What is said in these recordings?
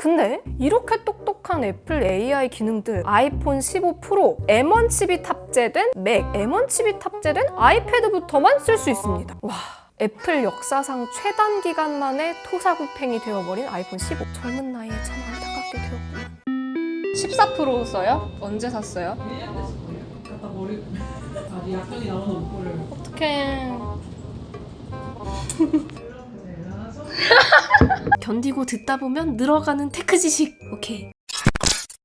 근데 이렇게 똑똑한 애플 AI 기능들, 아이폰 15 프로, M1 칩이 탑재된 맥, M1 칩이 탑재된 아이패드부터만 쓸 수 있습니다. 와, 애플 역사상 최단 기간 만에 토사구팽이 되어버린 아이폰 15. 젊은 나이에 참 안타깝게 되었구만. 14 프로 써요? 언제 샀어요? 1년 됐을 거예요. 갖다 버리고. 네 약간이 나오는 옷걸을. 어떡해. 견디고 듣다 보면 늘어가는 테크 지식. 오케이.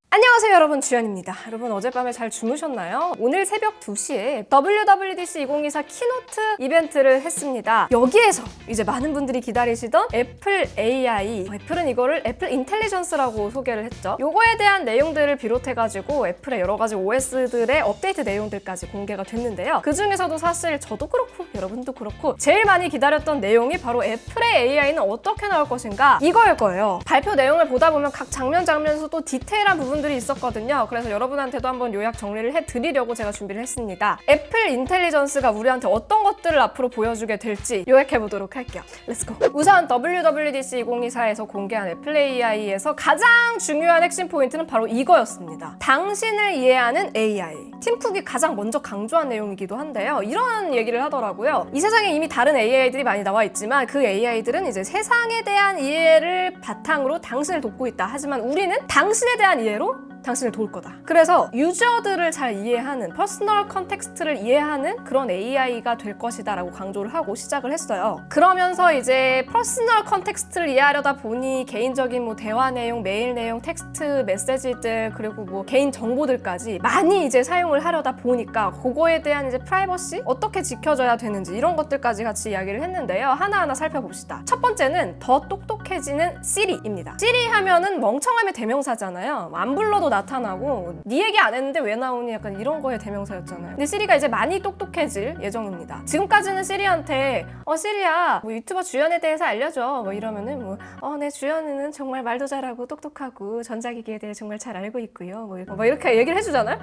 안녕하세요 여러분, 주연입니다. 여러분 어젯밤에 잘 주무셨나요? 오늘 새벽 2시에 WWDC 2024 키노트 이벤트를 했습니다. 여기에서 이제 많은 분들이 기다리시던 애플 AI, 애플은 이거를 애플 인텔리전스라고 소개를 했죠. 요거에 대한 내용들을 비롯해가지고 애플의 여러 가지 OS들의 업데이트 내용들까지 공개가 됐는데요. 그 중에서도 사실 저도 그렇고 여러분도 그렇고 제일 많이 기다렸던 내용이 바로 애플의 AI는 어떻게 나올 것인가, 이거일 거예요. 발표 내용을 보다 보면 각 장면에서도 디테일한 부분들이 있었거든요. 그래서 여러분한테도 한번 요약 정리를 해드리려고 제가 준비를 했습니다. 애플 인텔리전스가 우리한테 어떤 것들을 앞으로 보여주게 될지 요약해보도록 할게요. 렛츠고! 우선 WWDC 2024에서 공개한 애플 AI에서 가장 중요한 핵심 포인트는 바로 이거였습니다. 당신을 이해하는 AI. 팀 쿡이 가장 먼저 강조한 내용이기도 한데요. 이런 얘기를 하더라고요. 이 세상에 이미 다른 AI들이 많이 나와 있지만 그 AI들은 이제 세상에 대한 이해를 바탕으로 당신을 돕고 있다. 하지만 우리는 당신에 대한 이해로 당신을 도울 거다. 그래서 유저들을 잘 이해하는, 퍼스널 컨텍스트를 이해하는 그런 AI가 될 것이다 라고 강조를 하고 시작을 했어요. 그러면서 이제 퍼스널 컨텍스트를 이해하려다 보니 개인적인 뭐 대화 내용, 메일 내용, 텍스트 메시지들, 그리고 뭐 개인 정보들까지 많이 이제 사용을 하려다 보니까 그거에 대한 이제 프라이버시 어떻게 지켜져야 되는지 이런 것들까지 같이 이야기를 했는데요. 하나하나 살펴봅시다. 첫 번째는 더 똑똑해지는 시리입니다. 시리 하면은 멍청함의 대명사잖아요. 안 불러도 나타나고 네 얘기 안 했는데 왜 나오니, 약간 이런 거의 대명사였잖아요. 근데 시리가 이제 많이 똑똑해질 예정입니다. 지금까지는 시리한테 시리야 뭐 유튜버 주연에 대해서 알려줘 뭐 이러면은 내 주연은 정말 말도 잘하고 똑똑하고 전자기기에 대해 정말 잘 알고 있고요 뭐 이렇게 얘기를 해주잖아요.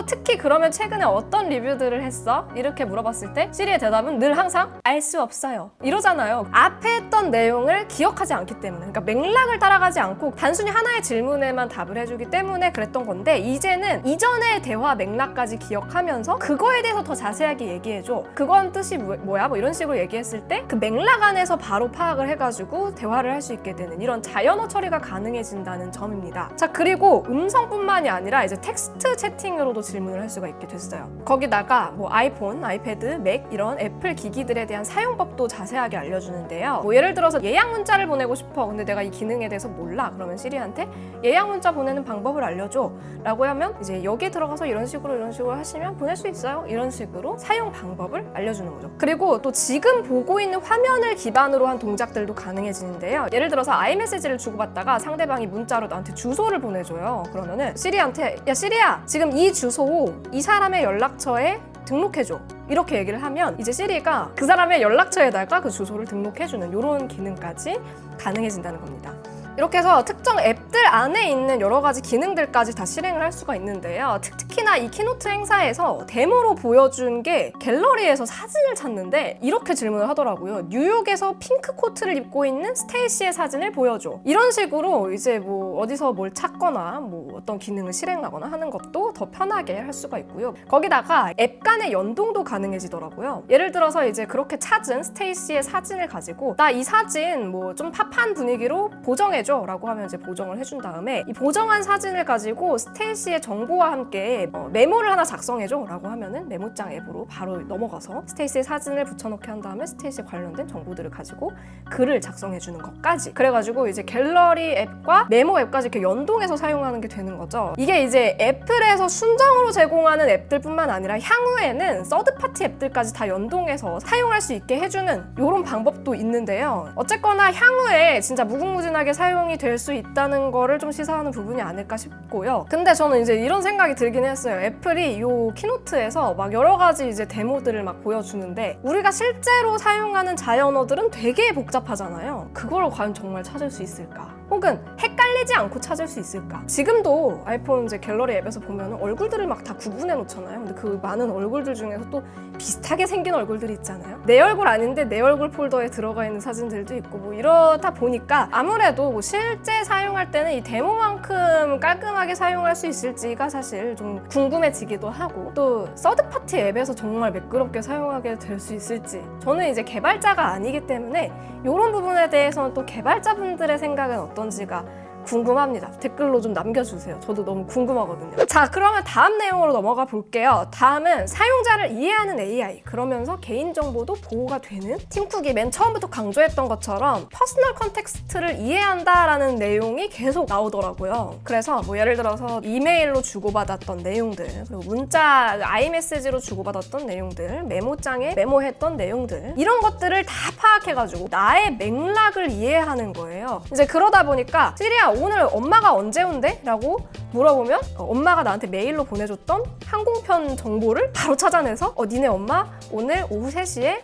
특히 그러면 최근에 어떤 리뷰들을 했어? 이렇게 물어봤을 때 시리의 대답은 늘 항상 알 수 없어요 이러잖아요. 앞에 했던 내용을 기억하지 않기 때문에, 그러니까 맥락을 따라가지 않고 단순히 하나의 질문에만 답을 해주기 때문에 그랬던 건데, 이제는 이전의 대화 맥락까지 기억하면서 그거에 대해서 더 자세하게 얘기해줘. 그건 뜻이 뭐야? 뭐 이런 식으로 얘기했을 때 그 맥락 안에서 바로 파악을 해가지고 대화를 할 수 있게 되는 이런 자연어 처리가 가능해진다는 점입니다. 자, 그리고 음성뿐만이 아니라 이제 텍스트 채팅으로도 질문을 할 수가 있게 됐어요. 거기다가 뭐 아이폰, 아이패드, 맥 이런 애플 기기들에 대한 사용법도 자세하게 알려주는데요. 뭐 예를 들어서 예약 문자를 보내고 싶어. 근데 내가 이 기능에 대해서 몰라. 그러면 시리한테 예약 문자 보내는 방법을 알려줘 라고 하면 이제 여기에 들어가서 이런 식으로 하시면 보낼 수 있어요. 이런 식으로 사용 방법을 알려주는 거죠. 그리고 또 지금 보고 있는 화면을 기반으로 한 동작들도 가능해지는데요. 예를 들어서 아이메시지를 주고받다가 상대방이 문자로 나한테 주소를 보내줘요. 그러면은 시리한테 야 시리야, 지금 이 주소 이 사람의 연락처에 등록해줘 이렇게 얘기를 하면 이제 시리가 그 사람의 연락처에다가 그 주소를 등록해주는 이런 기능까지 가능해진다는 겁니다. 이렇게 해서 특정 앱들 안에 있는 여러 가지 기능들까지 다 실행을 할 수가 있는데요. 특히나 이 키노트 행사에서 데모로 보여준 게 갤러리에서 사진을 찾는데 이렇게 질문을 하더라고요. 뉴욕에서 핑크 코트를 입고 있는 스테이시의 사진을 보여줘. 이런 식으로 이제 뭐 어디서 뭘 찾거나 뭐 어떤 기능을 실행하거나 하는 것도 더 편하게 할 수가 있고요. 거기다가 앱 간의 연동도 가능해지더라고요. 예를 들어서 이제 그렇게 찾은 스테이시의 사진을 가지고 나 이 사진 뭐 좀 팝한 분위기로 보정해줘 라고 하면 이제 보정을 해준 다음에 이 보정한 사진을 가지고 스테이시의 정보와 함께 메모를 하나 작성해줘 라고 하면은 메모장 앱으로 바로 넘어가서 스테이시의 사진을 붙여넣기 한 다음에 스테이시에 관련된 정보들을 가지고 글을 작성해주는 것까지, 그래가지고 이제 갤러리 앱과 메모 앱까지 이렇게 연동해서 사용하는 게 되는 거죠. 이게 이제 애플에서 순정으로 제공하는 앱들뿐만 아니라 향후에는 서드파티 앱들까지 다 연동해서 사용할 수 있게 해주는 이런 방법도 있는데요. 어쨌거나 향후에 진짜 무궁무진하게 사용이 될 수 있다는 거를 좀 시사하는 부분이 아닐까 싶고요. 근데 저는 이제 이런 생각이 들긴 했어요. 애플이 이 키노트에서 막 여러 가지 이제 데모들을 막 보여주는데 우리가 실제로 사용하는 자연어들은 되게 복잡하잖아요. 그걸 과연 정말 찾을 수 있을까? 혹은 헷갈릴 헷갈리지 않고 찾을 수 있을까? 지금도 아이폰 이제 갤러리 앱에서 보면 얼굴들을 막 다 구분해 놓잖아요. 근데 그 많은 얼굴들 중에서 또 비슷하게 생긴 얼굴들이 있잖아요. 내 얼굴 아닌데 내 얼굴 폴더에 들어가 있는 사진들도 있고 뭐 이렇다 보니까 아무래도 뭐 실제 사용할 때는 이 데모만큼 깔끔하게 사용할 수 있을지가 사실 좀 궁금해지기도 하고, 또 서드파티 앱에서 정말 매끄럽게 사용하게 될 수 있을지, 저는 이제 개발자가 아니기 때문에 이런 부분에 대해서는 또 개발자분들의 생각은 어떤지가 궁금합니다. 댓글로 좀 남겨주세요. 저도 너무 궁금하거든요. 자, 그러면 다음 내용으로 넘어가 볼게요. 다음은 사용자를 이해하는 AI, 그러면서 개인정보도 보호가 되는. 팀쿡이 맨 처음부터 강조했던 것처럼 퍼스널 컨텍스트를 이해한다라는 내용이 계속 나오더라고요. 그래서 뭐 예를 들어서 이메일로 주고받았던 내용들, 그리고 문자, 아이메시지로 주고받았던 내용들, 메모장에 메모했던 내용들, 이런 것들을 다 파악해가지고 나의 맥락을 이해하는 거예요. 이제 그러다 보니까 시리아 오늘 엄마가 언제 온대? 라고 물어보면 엄마가 나한테 메일로 보내줬던 항공편 정보를 바로 찾아내서 니네 엄마 오늘 오후 3시에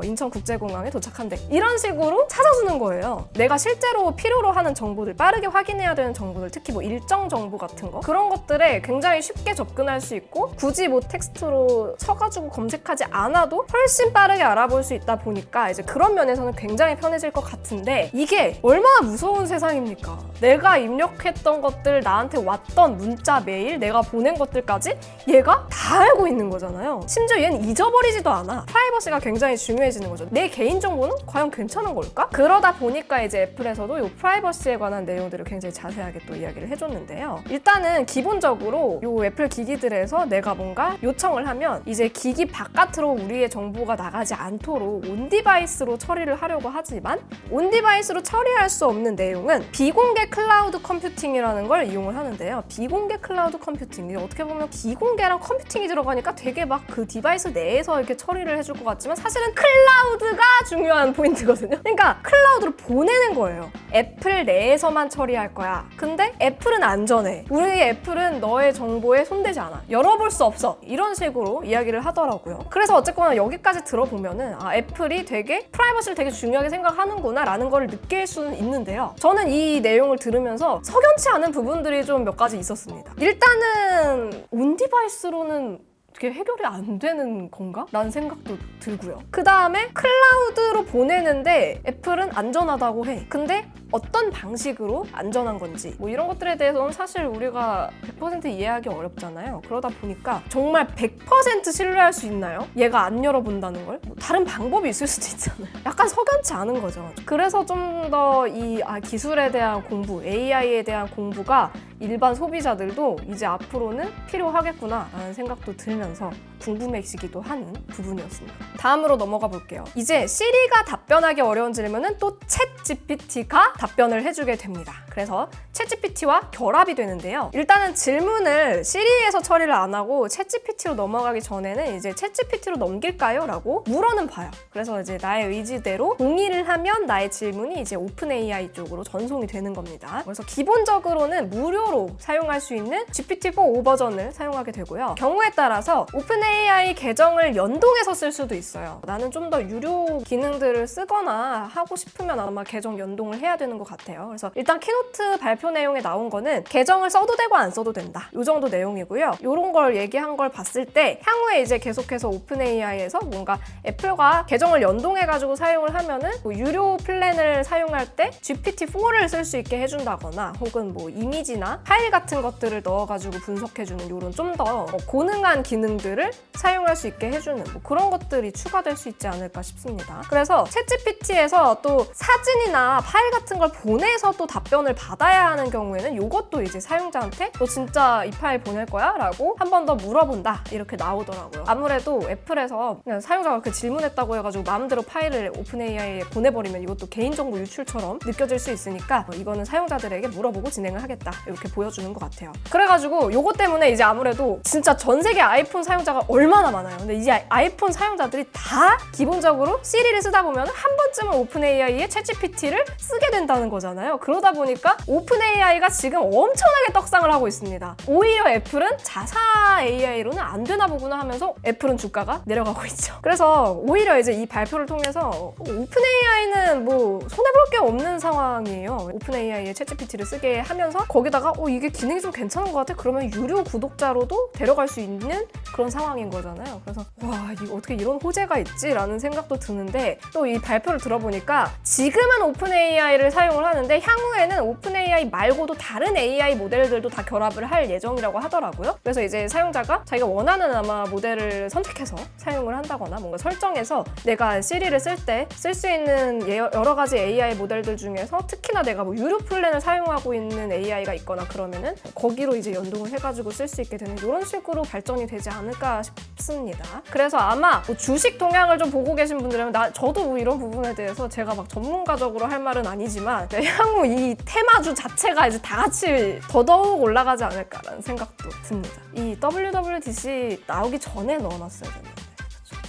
인천국제공항에 도착한대. 이런 식으로 찾아주는 거예요. 내가 실제로 필요로 하는 정보들, 빠르게 확인해야 되는 정보들, 특히 뭐 일정 정보 같은 거, 그런 것들에 굉장히 쉽게 접근할 수 있고 굳이 뭐 텍스트로 쳐가지고 검색하지 않아도 훨씬 빠르게 알아볼 수 있다 보니까 이제 그런 면에서는 굉장히 편해질 것 같은데, 이게 얼마나 무서운 세상입니까? 내가 입력했던 것들, 나한테 왔던 문자, 메일, 내가 보낸 것들까지 얘가 다 알고 있는 거잖아요. 심지어 얘는 잊어버리지도 않아. 프라이버시가 굉장히 중요해지는 거죠. 내 개인정보는 과연 괜찮은 걸까? 그러다 보니까 이제 애플에서도 이 프라이버시에 관한 내용들을 굉장히 자세하게 또 이야기를 해줬는데요. 일단은 기본적으로 이 애플 기기들에서 내가 뭔가 요청을 하면 이제 기기 바깥으로 우리의 정보가 나가지 않도록 온디바이스로 처리를 하려고 하지만, 온디바이스로 처리할 수 없는 내용은 비공개 클라우드 컴퓨팅이라는 걸 이용을 하는데요. 비공개 클라우드 컴퓨팅, 어떻게 보면 비공개랑 컴퓨팅이 들어가니까 되게 막 그 디바이스 내에서 이렇게 처리를 해줄 것 같지만 사실은 클라우드가 중요한 포인트거든요. 그러니까 클라우드로 보내는 거예요. 애플 내에서만 처리할 거야. 근데 애플은 안전해. 우리 애플은 너의 정보에 손대지 않아. 열어볼 수 없어. 이런 식으로 이야기를 하더라고요. 그래서 어쨌거나 여기까지 들어보면은 애플이 되게 프라이버시를 되게 중요하게 생각하는구나 라는 걸 느낄 수는 있는데요. 저는 이 내용을 들으면서 석연치 않은 부분들이 좀 몇 가지 있었습니다. 일단은 온디바이스로는 어떻게 해결이 안 되는 건가? 라는 생각도 들고요. 그 다음에 클라우드로 보내는데 애플은 안전하다고 해. 근데 어떤 방식으로 안전한 건지 뭐 이런 것들에 대해서는 사실 우리가 100% 이해하기 어렵잖아요. 그러다 보니까 정말 100% 신뢰할 수 있나요? 얘가 안 열어본다는 걸? 뭐 다른 방법이 있을 수도 있잖아요. 약간 석연치 않은 거죠. 그래서 좀 더 이 기술에 대한 공부, AI에 대한 공부가 일반 소비자들도 이제 앞으로는 필요하겠구나 라는 생각도 들면서 궁금해지기도 하는 부분이었습니다. 다음으로 넘어가 볼게요. 이제 시리가 답변하기 어려운 질문은 또 챗GPT가 답변을 해주게 됩니다. 그래서 챗GPT와 결합이 되는데요. 일단은 질문을 시리에서 처리를 안 하고 챗GPT로 넘어가기 전에는 이제 챗GPT로 넘길까요? 라고 물어는 봐요. 그래서 이제 나의 의지대로 동의를 하면 나의 질문이 이제 오픈AI 쪽으로 전송이 되는 겁니다. 그래서 기본적으로는 무료로 사용할 수 있는 GPT-4 5버전을 사용하게 되고요. 경우에 따라서 오픈AI 계정을 연동해서 쓸 수도 있어요. 나는 좀 더 유료 기능들을 쓰거나 하고 싶으면 아마 계정 연동을 해야 되는 것 같아요. 그래서 일단 키노트 발표 내용에 나온 거는 계정을 써도 되고 안 써도 된다. 이 정도 내용이고요. 이런 걸 얘기한 걸 봤을 때 향후에 이제 계속해서 오픈AI에서 뭔가 애플과 계정을 연동해가지고 사용을 하면은 뭐 유료 플랜을 사용할 때 GPT-4를 쓸 수 있게 해준다거나 혹은 뭐 이미지나 파일 같은 것들을 넣어가지고 분석해주는 이런 좀 더 고능한 기능들을 사용할 수 있게 해주는 뭐 그런 것들이 추가될 수 있지 않을까 싶습니다. 그래서 챗GPT에서 또 사진이나 파일 같은 걸 보내서 또 답변을 받아야 하는 경우에는 이것도 이제 사용자한테 너 진짜 이 파일 보낼 거야? 라고 한 번 더 물어본다 이렇게 나오더라고요. 아무래도 애플에서 그냥 사용자가 그렇게 질문했다고 해가지고 마음대로 파일을 오픈AI에 보내버리면 이것도 개인정보 유출처럼 느껴질 수 있으니까 이거는 사용자들에게 물어보고 진행을 하겠다 이렇게 보여주는 것 같아요. 그래가지고 이것 때문에 이제 아무래도 진짜 전 세계 아이폰 사용자가 얼마나 많아요. 근데 이제 아이폰 사용자들이 다 기본적으로 시리를 쓰다 보면 한 번쯤은 오픈 AI의 챗GPT를 쓰게 된다는 거잖아요. 그러다 보니까 오픈 AI가 지금 엄청나게 떡상을 하고 있습니다. 오히려 애플은 자사 AI로는 안 되나 보구나 하면서 애플은 주가가 내려가고 있죠. 그래서 오히려 이제 이 발표를 통해서 오픈 AI는 뭐 손해볼 게 없는 상황이에요. 오픈 AI의 챗GPT를 쓰게 하면서 거기다가 이게 기능이 좀 괜찮은 것 같아? 그러면 유료 구독자로도 데려갈 수 있는 그런 상황인 거잖아요. 그래서 와, 이거 어떻게 이런 호재가 있지? 라는 생각도 드는데 또 이 발표를 들어보니까 지금은 오픈 AI를 사용을 하는데 향후에는 오픈 AI 말고도 다른 AI 모델들도 다 결합을 할 예정이라고 하더라고요. 그래서 이제 사용자가 자기가 원하는 아마 모델을 선택해서 사용을 한다거나 뭔가 설정해서 내가 시리를 쓸 때 쓸 수 있는 여러 가지 AI 모델들 중에서 특히나 내가 뭐 유료 플랜을 사용하고 있는 AI가 있거나 그러면은 거기로 이제 연동을 해가지고 쓸 수 있게 되는 이런 식으로 발전이 되지 않을까 싶습니다. 그래서 아마 뭐 주식 동향을 좀 보고 계신 분들은 저도 뭐 이런 부분에 대해서 제가 막 전문가적으로 할 말은 아니지만 향후 이 테마주 자체가 이제 다 같이 더더욱 올라가지 않을까라는 생각도 듭니다. 이 WWDC 나오기 전에 넣어놨어야 됐는데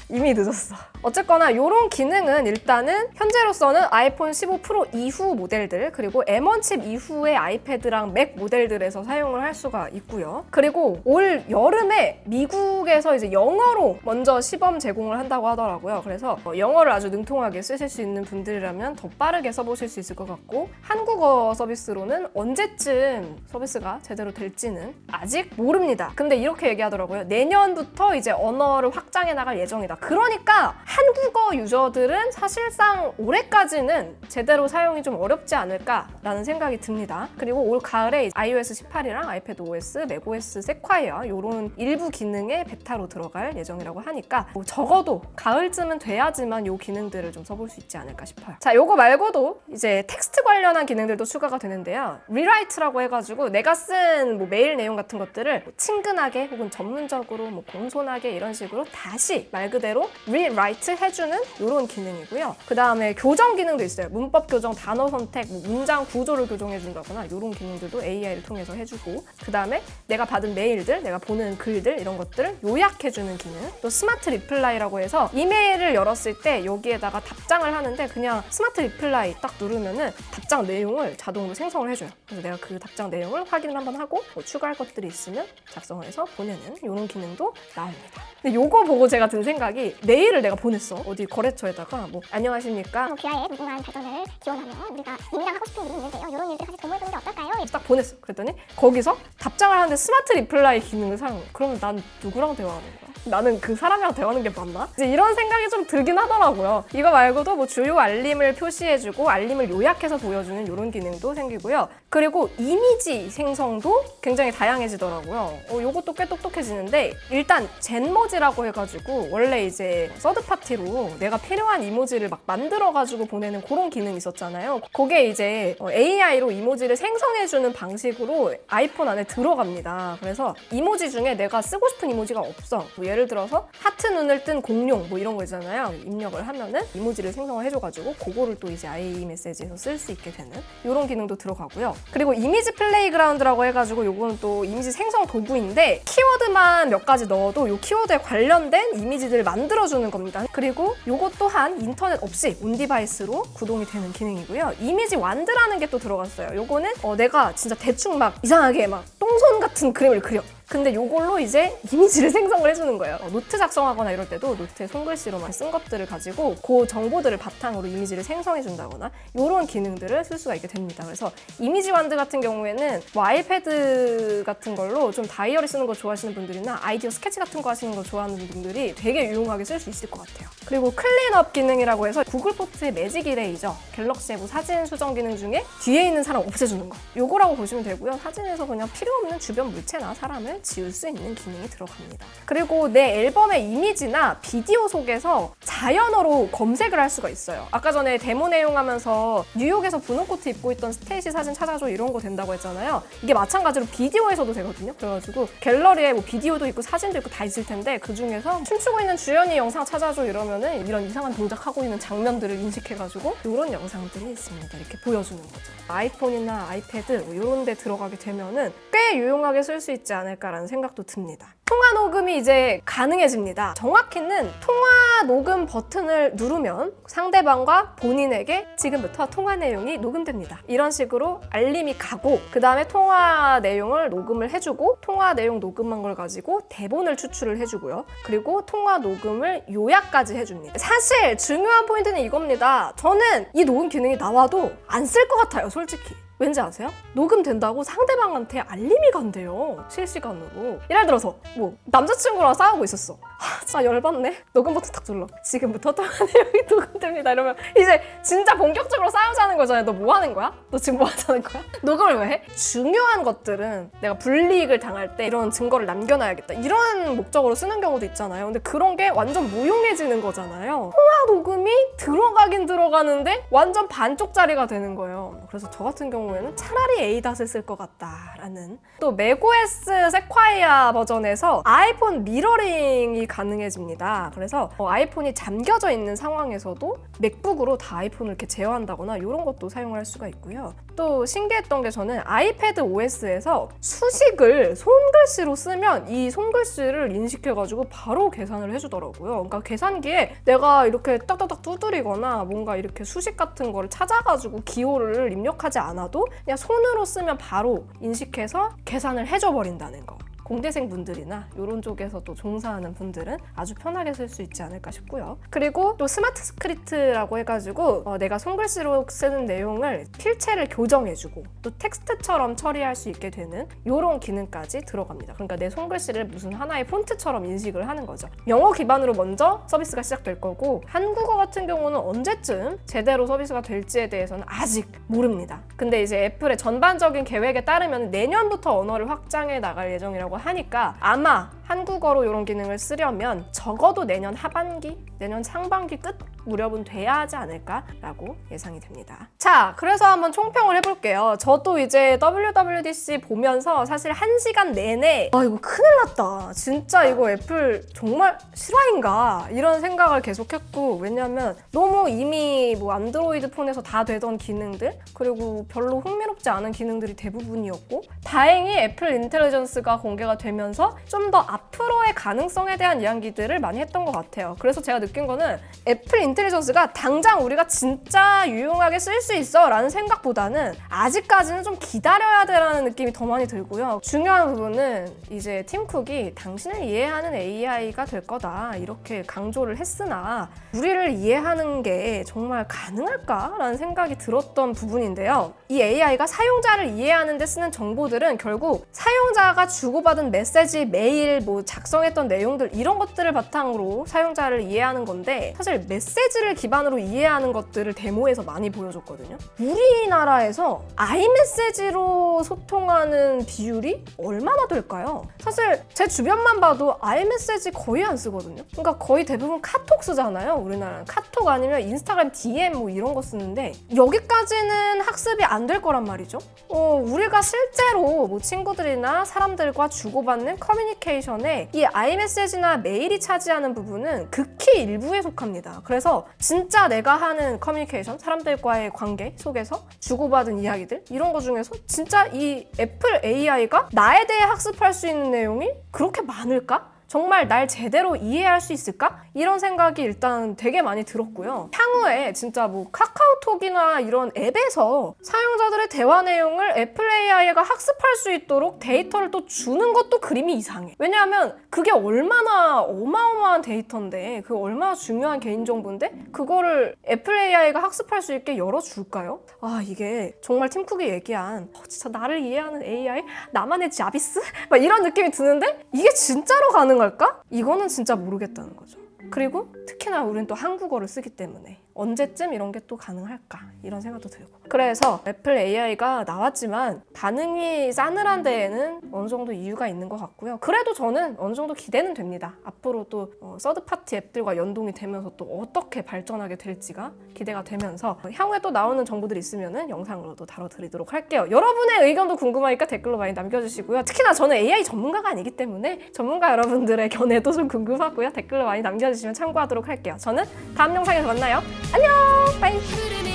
이미 늦었어. 어쨌거나 이런 기능은 일단은 현재로서는 아이폰 15 프로 이후 모델들 그리고 M1 칩 이후의 아이패드랑 맥 모델들에서 사용을 할 수가 있고요. 그리고 올 여름에 미국에서 이제 영어로 먼저 시범 제공을 한다고 하더라고요. 그래서 영어를 아주 능통하게 쓰실 수 있는 분들이라면 더 빠르게 써보실 수 있을 것 같고 한국어 서비스로는 언제쯤 서비스가 제대로 될지는 아직 모릅니다. 근데 이렇게 얘기하더라고요. 내년부터 이제 언어를 확장해 나갈 예정이다. 그러니까 한국어 유저들은 사실상 올해까지는 제대로 사용이 좀 어렵지 않을까라는 생각이 듭니다. 그리고 올 가을에 iOS 18이랑 아이패드 OS, 맥OS 세콰이어 이런 일부 기능의 베타로 들어갈 예정이라고 하니까 뭐 적어도 가을쯤은 돼야지만 이 기능들을 좀 써볼 수 있지 않을까 싶어요. 자, 요거 말고도 이제 텍스트 관련한 기능들도 추가가 되는데요. 리라이트라고 해가지고 내가 쓴 뭐 메일 내용 같은 것들을 뭐 친근하게 혹은 전문적으로 뭐 공손하게 이런 식으로 다시 말 그대로 리라이트 해주는 이런 기능이고요. 그 다음에 교정 기능도 있어요. 문법 교정, 단어 선택, 뭐 문장 구조를 교정해준다거나 이런 기능들도 AI를 통해서 해주고 그 다음에 내가 받은 메일들, 내가 보는 글들 이런 것들을 요약해주는 기능 또 스마트 리플라이라고 해서 이메일을 열었을 때 여기에다가 답장을 하는데 그냥 스마트 리플라이 딱 누르면은 답장 내용을 자동으로 생성을 해줘요. 그래서 내가 그 답장 내용을 확인을 한번 하고 뭐 추가할 것들이 있으면 작성을 해서 보내는 이런 기능도 나옵니다. 근데 요거 보고 제가 든 생각이 메일을 내가 보냈어. 어디 거래처에다가 뭐 안녕하십니까? 귀하의 무궁한 발전을 기원하며 우리가 님이랑 하고 싶은 일이 있는데요. 이런 일들 같이 공모해보는 게 어떨까요? 딱 보냈어. 그랬더니 거기서 답장을 하는데 스마트 리플라이 기능을 사용해. 그러면 난 누구랑 대화하는 거야? 나는 그 사람이랑 대화하는 게 맞나? 이제 이런 생각이 좀 들긴 하더라고요. 이거 말고도 뭐 주요 알림을 표시해주고 알림을 요약해서 보여주는 이런 기능도 생기고요. 그리고 이미지 생성도 굉장히 다양해지더라고요. 요것도 꽤 똑똑해지는데 일단 젠모지라고 해가지고 원래 이제 서드파티로 내가 필요한 이모지를 막 만들어가지고 보내는 그런 기능이 있었잖아요. 그게 이제 AI로 이모지를 생성해주는 방식으로 아이폰 안에 들어갑니다. 그래서 이모지 중에 내가 쓰고 싶은 이모지가 없어. 뭐 예를 들어서 하트 눈을 뜬 공룡 뭐 이런 거 있잖아요. 입력을 하면은 이모지를 생성을 해줘가지고 그거를 또 이제 iMessage에서 쓸 수 있게 되는 이런 기능도 들어가고요. 그리고 이미지 플레이그라운드라고 해가지고 요거는 또 이미지 생성 도구인데 키워드만 몇 가지 넣어도 요 키워드에 관련된 이미지들을 만들어주는 겁니다. 그리고 요거 또한 인터넷 없이 온디바이스로 구동이 되는 기능이고요. 이미지 완드라는 게 또 들어갔어요. 요거는 내가 진짜 대충 막 이상하게 막 똥손 같은 그림을 그려. 근데 요걸로 이제 이미지를 생성을 해주는 거예요. 노트 작성하거나 이럴 때도 노트에 손글씨로만 쓴 것들을 가지고 그 정보들을 바탕으로 이미지를 생성해준다거나 이런 기능들을 쓸 수가 있게 됩니다. 그래서 이미지 완드 같은 경우에는 뭐 아이패드 같은 걸로 좀 다이어리 쓰는 거 좋아하시는 분들이나 아이디어 스케치 같은 거 하시는 거 좋아하는 분들이 되게 유용하게 쓸 수 있을 것 같아요. 그리고 클린업 기능이라고 해서 구글 포트의 매직 이레이저, 갤럭시 앱 사진 수정 기능 중에 뒤에 있는 사람 없애주는 거. 요거라고 보시면 되고요. 사진에서 그냥 필요 없는 주변 물체나 사람을 지울 수 있는 기능이 들어갑니다. 그리고 내 앨범의 이미지나 비디오 속에서 자연어로 검색을 할 수가 있어요. 아까 전에 데모 내용 하면서 뉴욕에서 분홍 코트 입고 있던 스테이시 사진 찾아줘 이런 거 된다고 했잖아요. 이게 마찬가지로 비디오에서도 되거든요. 그래가지고 갤러리에 뭐 비디오도 있고 사진도 있고 다 있을 텐데 그 중에서 춤추고 있는 주연이 영상 찾아줘 이러면은 이런 이상한 동작하고 있는 장면들을 인식해가지고 이런 영상들이 있습니다. 이렇게 보여주는 거죠. 아이폰이나 아이패드 뭐 이런 데 들어가게 되면은 꽤 유용하게 쓸 수 있지 않을까 않을까라는 생각도 듭니다. 통화 녹음이 이제 가능해집니다. 정확히는 통화 녹음 버튼을 누르면 상대방과 본인에게 지금부터 통화 내용이 녹음됩니다. 이런 식으로 알림이 가고 그 다음에 통화 내용을 녹음을 해주고 통화 내용 녹음한 걸 가지고 대본을 추출을 해주고요. 그리고 통화 녹음을 요약까지 해줍니다. 사실 중요한 포인트는 이겁니다. 저는 이 녹음 기능이 나와도 안 쓸 것 같아요, 솔직히. 왠지 아세요? 녹음된다고 상대방한테 알림이 간대요. 실시간으로. 예를 들어서 뭐 남자친구랑 싸우고 있었어. 진짜 열받네. 녹음 버튼 딱 눌러. 지금부터 통화 내용이 녹음됩니다. 이러면 이제 진짜 본격적으로 싸우자는 거잖아요. 너 뭐 하는 거야? 너 지금 뭐 하자는 거야? 녹음을 왜 해? 중요한 것들은 내가 불이익을 당할 때 이런 증거를 남겨놔야겠다. 이런 목적으로 쓰는 경우도 있잖아요. 근데 그런 게 완전 무용해지는 거잖아요. 통화 녹음이 들어가긴 들어가는데 완전 반쪽짜리가 되는 거예요. 그래서 저 같은 경우에는 차라리 에이닷을 쓸 것 같다라는. 또 맥OS 세콰이아 버전에서 아이폰 미러링이 가능해집니다. 그래서 아이폰이 잠겨져 있는 상황에서도 맥북으로 다 아이폰을 이렇게 제어한다거나 이런 것도 사용을 할 수가 있고요. 또 신기했던 게 저는 아이패드 OS에서 수식을 손글씨로 쓰면 이 손글씨를 인식해가지고 바로 계산을 해주더라고요. 그러니까 계산기에 내가 이렇게 딱딱딱 두드리거나 뭔가 이렇게 수식 같은 거를 찾아가지고 기호를 입력하지 않아도 그냥 손으로 쓰면 바로 인식해서 계산을 해줘버린다는 거. 공대생 분들이나 이런 쪽에서도 종사하는 분들은 아주 편하게 쓸 수 있지 않을까 싶고요. 그리고 또 스마트 스크립트라고 해가지고 내가 손글씨로 쓰는 내용을 필체를 교정해주고 또 텍스트처럼 처리할 수 있게 되는 이런 기능까지 들어갑니다. 그러니까 내 손글씨를 무슨 하나의 폰트처럼 인식을 하는 거죠. 영어 기반으로 먼저 서비스가 시작될 거고 한국어 같은 경우는 언제쯤 제대로 서비스가 될지에 대해서는 아직 모릅니다. 근데 이제 애플의 전반적인 계획에 따르면 내년부터 언어를 확장해 나갈 예정이라고 하니까 아마 한국어로 이런 기능을 쓰려면 적어도 내년 하반기, 내년 상반기 끝 무렵은 돼야 하지 않을까라고 예상이 됩니다. 자, 그래서 한번 총평을 해볼게요. 저도 이제 WWDC 보면서 사실 1시간 내내 이거 큰일 났다. 진짜 이거 애플 정말 실화인가? 이런 생각을 계속했고 왜냐면 너무 이미 뭐 안드로이드 폰에서 다 되던 기능들 그리고 별로 흥미롭지 않은 기능들이 대부분이었고 다행히 애플 인텔리전스가 공개가 되면서 좀 더 앞으로의 가능성에 대한 이야기들을 많이 했던 것 같아요. 그래서 제가 느낀 거는 애플 인텔리전스가 당장 우리가 진짜 유용하게 쓸 수 있어 라는 생각보다는 아직까지는 좀 기다려야 되라는 느낌이 더 많이 들고요. 중요한 부분은 이제 팀 쿡이 당신을 이해하는 AI가 될 거다 이렇게 강조를 했으나 우리를 이해하는 게 정말 가능할까? 라는 생각이 들었던 부분인데요. 이 AI가 사용자를 이해하는 데 쓰는 정보들은 결국 사용자가 주고받은 메시지, 메일, 뭐 작성했던 내용들 이런 것들을 바탕으로 사용자를 이해하는 건데 사실 메시지를 기반으로 이해하는 것들을 데모에서 많이 보여줬거든요. 우리나라에서 아이메시지로 소통하는 비율이 얼마나 될까요? 사실 제 주변만 봐도 아이메시지 거의 안 쓰거든요. 그러니까 거의 대부분 카톡 쓰잖아요. 우리나라는 카톡 아니면 인스타그램 DM 뭐 이런 거 쓰는데 여기까지는 학습이 안 될 거란 말이죠. 우리가 실제로 뭐 친구들이나 사람들과 주고받는 커뮤니케이션에 이 아이메시지나 메일이 차지하는 부분은 극히 일부에 속합니다. 그래서 진짜 내가 하는 커뮤니케이션, 사람들과의 관계 속에서 주고받은 이야기들 이런 거 중에서 진짜 이 애플 AI가 나에 대해 학습할 수 있는 내용이 그렇게 많을까? 정말 날 제대로 이해할 수 있을까? 이런 생각이 일단 되게 많이 들었고요. 향후에 진짜 뭐 카카오톡이나 이런 앱에서 사용자들의 대화 내용을 애플 AI가 학습할 수 있도록 데이터를 또 주는 것도 그림이 이상해. 왜냐하면 그게 얼마나 어마어마한 데이터인데 그 얼마나 중요한 개인정보인데 그거를 애플 AI가 학습할 수 있게 열어줄까요? 이게 정말 팀 쿡이 얘기한 진짜 나를 이해하는 AI? 나만의 자비스? 막 이런 느낌이 드는데 이게 진짜로 가능할까? 이거는 진짜 모르겠다는 거죠. 그리고 특히나 우리는 또 한국어를 쓰기 때문에 언제쯤 이런 게 또 가능할까 이런 생각도 들고 그래서 애플 AI가 나왔지만 반응이 싸늘한 데에는 어느 정도 이유가 있는 것 같고요. 그래도 저는 어느 정도 기대는 됩니다. 앞으로 또 서드파티 앱들과 연동이 되면서 또 어떻게 발전하게 될지가 기대가 되면서 향후에 또 나오는 정보들이 있으면 영상으로도 다뤄드리도록 할게요. 여러분의 의견도 궁금하니까 댓글로 많이 남겨주시고요. 특히나 저는 AI 전문가가 아니기 때문에 전문가 여러분들의 견해도 좀 궁금하고요. 댓글로 많이 남겨주시면 참고하도록 할게요. 저는 다음 영상에서 만나요. 안녕! 바이!